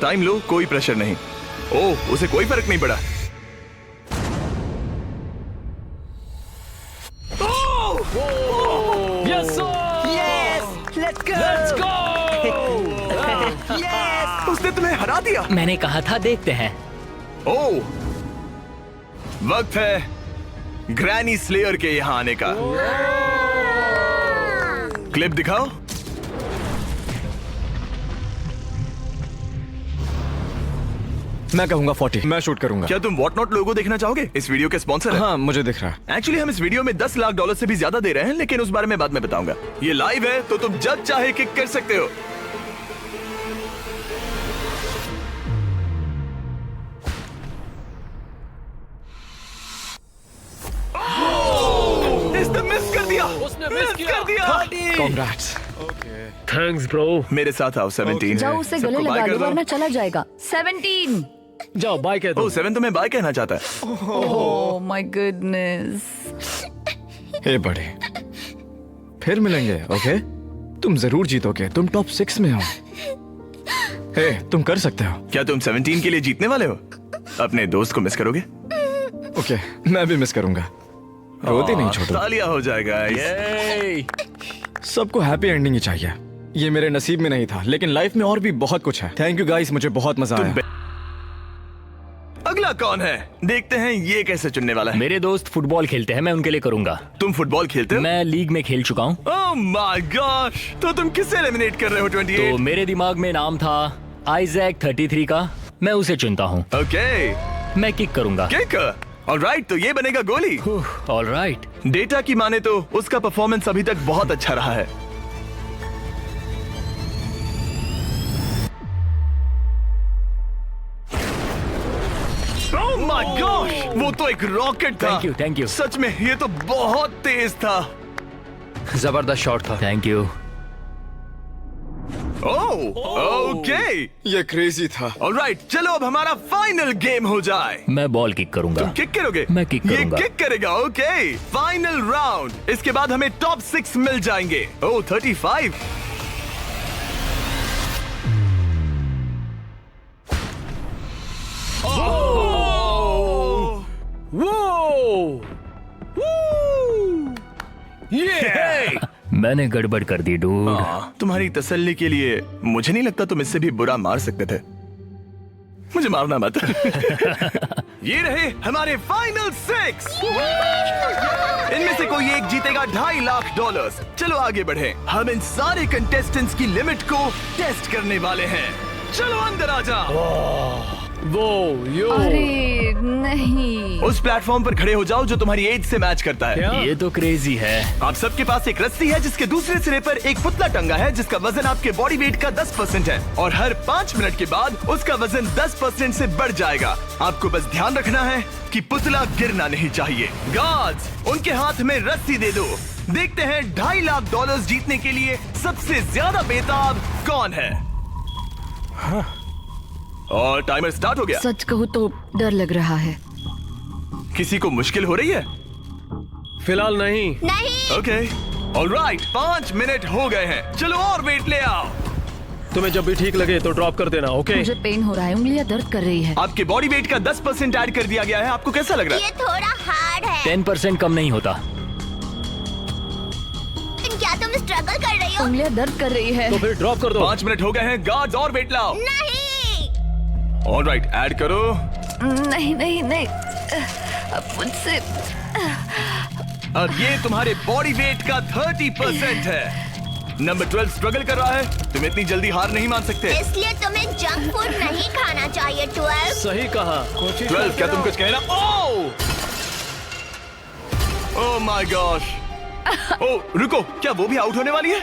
Time लो, कोई pressure नहीं। ओह, उसे कोई फर्क नहीं पड़ा। Yes let's go. Let's go. Yes. उसने तुम्हें हरा दिया। मैंने कहा था देखते हैं। ओह, वक्त है ग्रैनी स्लेयर के यहाँ आने का। क्लिप दिखाओ। मैं कहूंगा 40। मैं शूट करूंगा। क्या तुम व्हाट नॉट लोगो देखना चाहोगे? इस वीडियो के स्पॉन्सर हैं। हाँ, मुझे दिख रहा है। एक्चुअली हम इस वीडियो में $10 लाख से भी ज्यादा दे रहे हैं, लेकिन उस बारे में बाद में बताऊंगा। ये लाइव है तो तुम जब चाहे किक कर सकते हो। इसने मिस कर दिया। उसने मिस किया। कर दिया। Congrats। Thanks bro. मेरे साथ आओ 17। जाओ उसे गले सबको लगा बाय लो कर दो। वरना चला जाएगा। 17। जाओ बाय कह दो। ओह, 7 तुम्हें बाय कहना चाहता है। Oh my goodness. हे बड़े, फिर मिलेंगे। ओके, तुम जरूर जीतोगे। तुम टॉप 6 में हो। हे, तुम कर सकते हो। क्या तुम 17 के लिए जीतने वाले हो? अपने दोस्त को मिस करोगे? ओके, मैं भी मिस करूंगा। रोती नहीं छोटू। तालियां हो जाएगा। ये सबको हैप्पी एंडिंग ही चाहिए। ये मेरे नसीब में नहीं था, लेकिन लाइफ में और भी बहुत कुछ है। थैंक यू गाइस, मुझे बहुत मजा आया। अगला कौन है? देखते हैं ये कैसे चुनने वाला है। मेरे दोस्त फुटबॉल खेलते हैं, मैं उनके लिए करूंगा। तुम फुटबॉल खेलते हो? मैं लीग में खेल चुका हूँ। ओह माय गॉश, तो तुम किससे एलिमिनेट कर रहे हो? 28। तो मेरे दिमाग में नाम था आइजैक 33 का। मैं उसे चुनता हूँ। ओके, मैं किक करूंगा। किक। ऑलराइट, तो ये बनेगा गोली। ऑलराइट। डेटा की माने तो उसका परफॉर्मेंस अभी तक बहुत अच्छा रहा है। ओह माय गॉश, वो तो एक रॉकेट था। Thank you. सच में ये तो बहुत तेज था। जबरदस्त शॉट था। Thank you. Oh, okay. ये क्रेजी था। ऑलराइट, चलो अब हमारा फाइनल गेम हो जाए। मैं बॉल किक करूंगा। तुम किक करोगे? मैं किक करूंगा। ये किक करेगा। Okay, final round. इसके बाद हमें टॉप 6 मिल जाएंगे। ओह, 35। मैंने गड़बड़ कर दी डूड। तुम्हारी तसल्ली के लिए मुझे नहीं लगता तुम इससे भी बुरा मार सकते थे। मुझे मारना मत। ये रहे हमारे फाइनल 6। इनमें से कोई एक जीतेगा $2.5 लाख। चलो आगे बढ़े। हम इन सारे कंटेस्टेंट्स की लिमिट को टेस्ट करने वाले हैं। चलो अंदर आ जाओ। वो यो। अरे नहीं। उस प्लेटफॉर्म पर खड़े हो जाओ जो तुम्हारी एज से मैच करता है। ये तो क्रेजी है। आप सबके पास एक रस्सी है जिसके दूसरे सिरे पर एक पुतला टंगा है जिसका वजन आपके बॉडी वेट का 10% है और हर 5 मिनट के बाद उसका वजन 10% से बढ़ जाएगा। आपको बस ध्यान रखना है कि पुतला गिरना नहीं चाहिए। गार्ड्स, उनके हाथ में रस्सी दे दो। देखते हैं $2.5 लाख जीतने के लिए सबसे ज्यादा बेताब कौन है। और टाइमर स्टार्ट हो गया। सच कहूँ तो डर लग रहा है। किसी को मुश्किल हो रही है? फिलहाल नहीं। ओके, ऑलराइट, 5 मिनट हो गए हैं। चलो और वेट ले आओ। तुम्हें जब भी ठीक लगे तो ड्रॉप कर देना। ओके। मुझे पेन हो रहा है, उंगलियां दर्द कर रही है। आपके बॉडी वेट का 10% ऐड कर दिया गया है। आपको कैसा लग रहा है? ये थोड़ा हार्ड है। 10% कम नहीं होता। क्या तुम स्ट्रगल कर रही हो? उंगलियां दर्द कर रही है। तो फिर ड्रॉप कर दो। 5 मिनट हो गए हैं। गार्ड्स और वेट लाओ। नहीं। ऑलराइट, ऐड करो। नहीं नहीं नहीं, अब मुझसे। अब ये तुम्हारे बॉडी वेट का 30% है। नंबर 12 स्ट्रगल कर रहा है। तुम इतनी जल्दी हार नहीं मान सकते। इसलिए तुम्हें जंक फूड नहीं खाना चाहिए। 12। सही कहा। 12, क्या तुम कुछ कहना? Oh my gosh. ओह रुको, क्या वो भी आउट होने वाली है?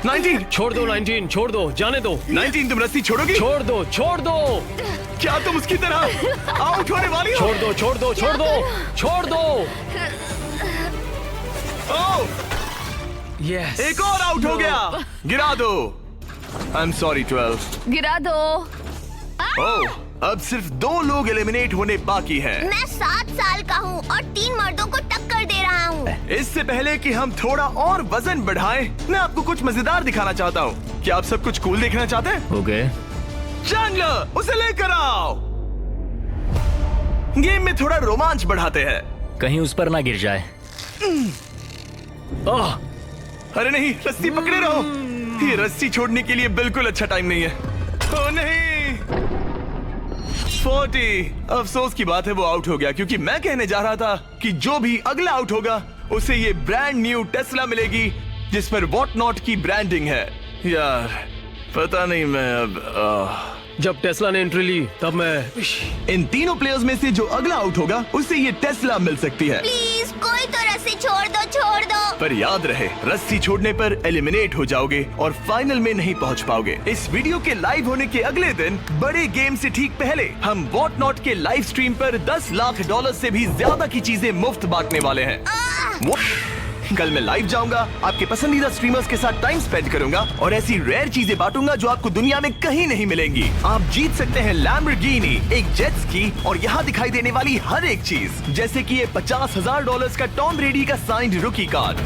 19। छोड़ दो 19, छोड़ दो, जाने दो। 19, तुम रस्सी छोड़ोगी? छोड़ दो, छोड़ दो। क्या तुम उसकी तरह आउट होने वाली हो? छोड़ दो, छोड़ दो, छोड़ दो, छोड़ दो। ओह, यस। एक और आउट हो गया। गिरा दो। I am sorry 12। गिरा दो। ओह, अब सिर्फ 2 लोग एलिमिनेट होने बाकी हैं। मैं 7 साल का हूँ और 3 मर्दों को टक्कर दे रहा हूँ। इससे पहले कि हम थोड़ा और वजन बढ़ाएं, मैं आपको कुछ मजेदार दिखाना चाहता हूँ। क्या आप सब कुछ कूल देखना चाहते हैं? ओके। चैंडलर, उसे लेकर आओ। गेम में थोड़ा रोमांच बढ़ाते हैं। कहीं उस पर ना गिर जाए। ओह, अरे नहीं, रस्सी पकड़े रहो। ये रस्सी छोड़ने के लिए बिल्कुल अच्छा टाइम नहीं है। ओह नहीं, 40। अफसोस की बात है वो आउट हो गया, क्योंकि मैं कहने जा रहा था कि जो भी अगला आउट होगा उसे ये ब्रांड न्यू टेस्ला मिलेगी जिस पर वॉट नॉट की ब्रांडिंग है। यार पता नहीं, मैं अब जब टेस्ला ने एंट्री ली तब मैं इन तीनों प्लेयर्स में से जो अगला आउट होगा उसे ये टेस्ला मिल सकती है। प्लीज कोई तो रस्सी छोड़ दो, छोड़ दो। पर याद रहे, रस्सी छोड़ने पर एलिमिनेट हो जाओगे और फाइनल में नहीं पहुंच पाओगे। इस वीडियो के लाइव होने के अगले दिन, बड़े गेम से ठीक पहले, हम वॉट नॉट के लाइव स्ट्रीम पर $10 लाख से भी ज्यादा की चीजें मुफ्त बांटने वाले हैं। कल मैं लाइव जाऊंगा, आपके पसंदीदा स्ट्रीमर्स के साथ टाइम स्पेंड करूंगा और ऐसी रेयर चीजें बांटूंगा जो आपको दुनिया में कहीं नहीं मिलेंगी। आप जीत सकते हैं लैम्बोर्गिनी, एक जेट स्की और यहाँ दिखाई देने वाली हर एक चीज, जैसे कि ये $50,000 का टॉम ब्रेडी का साइंड रुकी कार्ड।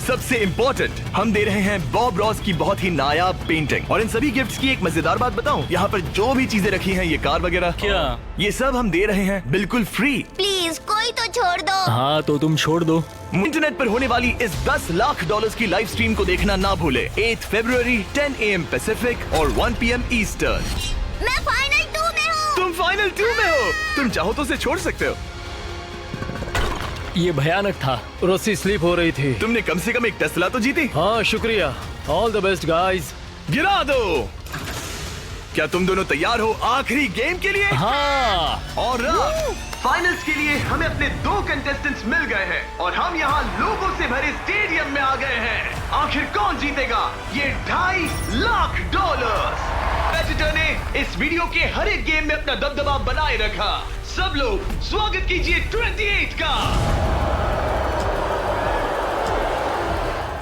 सबसे इम्पोर्टेंट, हम दे रहे हैं बॉब रॉस की बहुत ही नायाब पेंटिंग। और इन सभी गिफ्ट्स की एक मजेदार बात बताऊं, यहाँ पर जो भी चीजें रखी हैं, ये कार वगैरह, क्या? ये सब हम दे रहे हैं बिल्कुल फ्री। प्लीज कोई तो छोड़ दो। हाँ तो तुम छोड़ दो। इंटरनेट पर होने वाली इस $10 लाख की लाइव स्ट्रीम को देखना ना भूले। 8 फरवरी 10 AM पैसिफिक और 1 PM ईस्टर्न। मैं फाइनल 2 में हूँ। तुम फाइनल 2 में हो। तुम चाहो तो उसे छोड़ सकते हो। ये भयानक था। रस्सी स्लिप हो रही थी। तुमने कम से कम एक टेस्ला तो जीती। हाँ शुक्रिया, ऑल द बेस्ट गाइस। गिरा दो। क्या तुम दोनों तैयार हो आखिरी गेम के लिए? हाँ। और अब फाइनल्स के लिए हमें अपने 2 कंटेस्टेंट्स मिल गए हैं और हम यहाँ लोगों से भरे स्टेडियम में आ गए हैं। आखिर कौन जीतेगा ये $2.5 लाख? एडिटर ने इस वीडियो के हर एक गेम में अपना दबदबा बनाए रखा। सब लोग स्वागत कीजिए 28 का।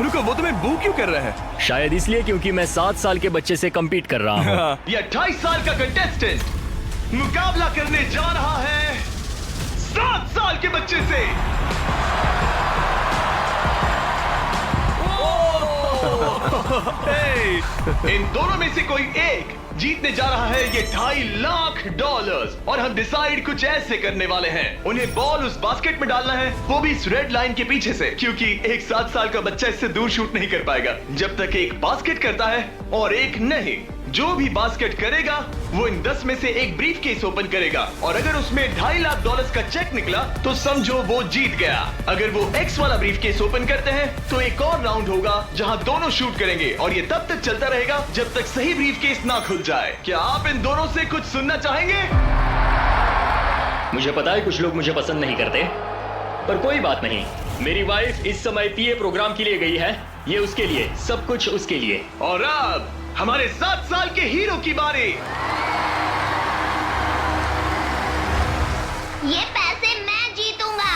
रुको, वो तुम्हें बू क्यों कर रहा है? शायद इसलिए क्योंकि मैं 7 साल के बच्चे से कम्पीट कर रहा हूँ। ये 28 साल का कंटेस्टेंट मुकाबला करने जा रहा है 7 साल के बच्चे से। इन दोनों में से कोई एक जीतने जा रहा है ये $2.5 लाख। और हम डिसाइड कुछ ऐसे करने वाले हैं, उन्हें बॉल उस बास्केट में डालना है, वो भी इस रेड लाइन के पीछे से, क्योंकि एक 7 साल का बच्चा इससे दूर शूट नहीं कर पाएगा जब तक एक बास्केट करता है और एक नहीं। जो भी बास्केट करेगा वो इन 10 में से एक ब्रीफ केस ओपन करेगा और अगर उसमें $2.5 लाख का चेक निकला तो समझो वो जीत गया। अगर वो X वाला ब्रीफ केस ओपन करते हैं तो एक और राउंड होगा जहां दोनों शूट करेंगे और ये तब तक चलता रहेगा जब तक सही ब्रीफ केस ना खुल जाए। क्या आप इन दोनों से कुछ सुनना चाहेंगे? मुझे पता है कुछ लोग मुझे पसंद नहीं करते, पर कोई बात नहीं। मेरी वाइफ इस समय PA प्रोग्राम के लिए गई है, ये उसके लिए, सब कुछ उसके लिए। और अब हमारे 7 साल के हीरो की बारी। ये पैसे मैं जीतूंगा।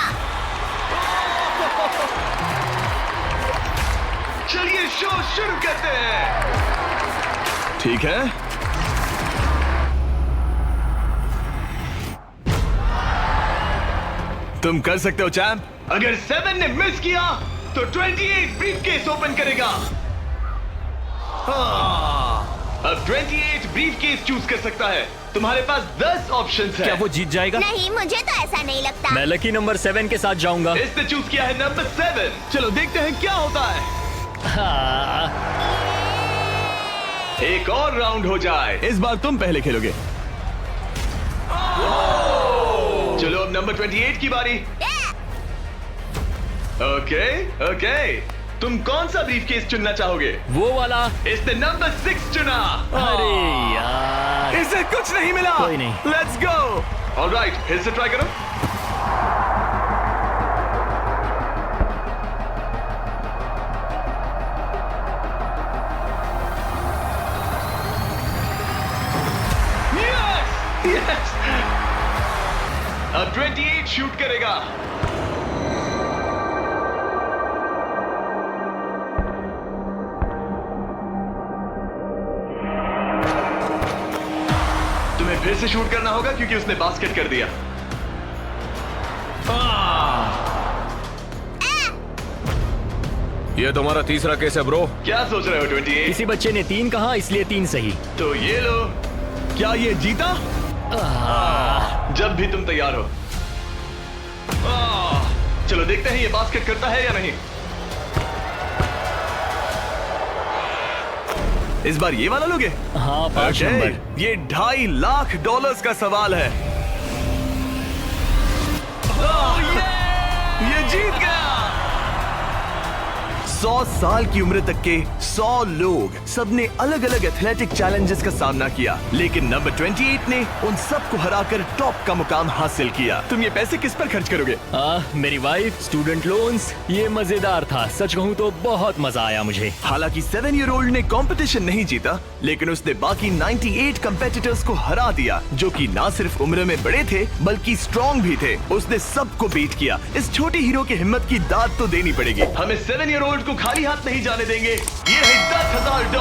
चलिए शो शुरू करते हैं। ठीक है, तुम कर सकते हो चैंप। अगर 7 ने मिस किया तो 28 ब्रीफकेस ओपन करेगा। अब 28 ब्रीफकेस चूज कर सकता है। तुम्हारे पास 10 ऑप्शंस हैं। क्या वो जीत जाएगा? नहीं, मुझे तो ऐसा नहीं लगता। मैं लकी नंबर 7 के साथ जाऊंगा। इसने चूज किया है नंबर 7। चलो देखते हैं क्या होता है। हाँ। एक और राउंड हो जाए। इस बार तुम पहले खेलोगे। चलो अब नंबर 28 की बारी। ओके, तुम कौन सा ब्रीफकेस चुनना चाहोगे? वो वाला। इसने नंबर 6 चुना। अरे यार, इसे कुछ नहीं मिला। कोई नहीं। Let's go. ऑलराइट, फिर से ट्राई करो। यस, अब 28 शूट करेगा। तुम्हें फिर से शूट करना होगा क्योंकि उसने बास्केट कर दिया। ये तुम्हारा तीसरा केस है ब्रो। क्या सोच रहे हो 28? किसी बच्चे ने 3 कहा इसलिए 3 सही। तो ये लो। क्या ये जीता? जब भी तुम तैयार हो। चलो देखते हैं ये बास्केट करता है या नहीं। इस बार ये वाला लोगे? हाँ 5 Okay, नंबर। ये $2.5 लाख का सवाल है। ये जीत गया। 100 साल की उम्र तक के 100 लोग, सबने अलग अलग एथलेटिक चैलेंजेस का सामना किया, लेकिन नंबर 28 ने उन सबको हराकर टॉप का मुकाम हासिल किया। तुम ये पैसे किस पर खर्च करोगे? मेरी वाइफ, स्टूडेंट लोन्स। ये मजेदार था, सच कहूँ तो बहुत मजा आया मुझे। हालांकि 7-year-old ने कंपटीशन नहीं जीता, लेकिन उसने बाकी 98 कंपेटिटर्स को हरा दिया, जो कि ना सिर्फ उम्र में बड़े थे बल्कि स्ट्रॉन्ग भी थे। उसने सबको बीट किया। इस छोटी हीरो की हिम्मत की दाद तो देनी पड़ेगी। हमें 7-year-old को खाली हाथ नहीं जाने देंगे। ये है $10,000।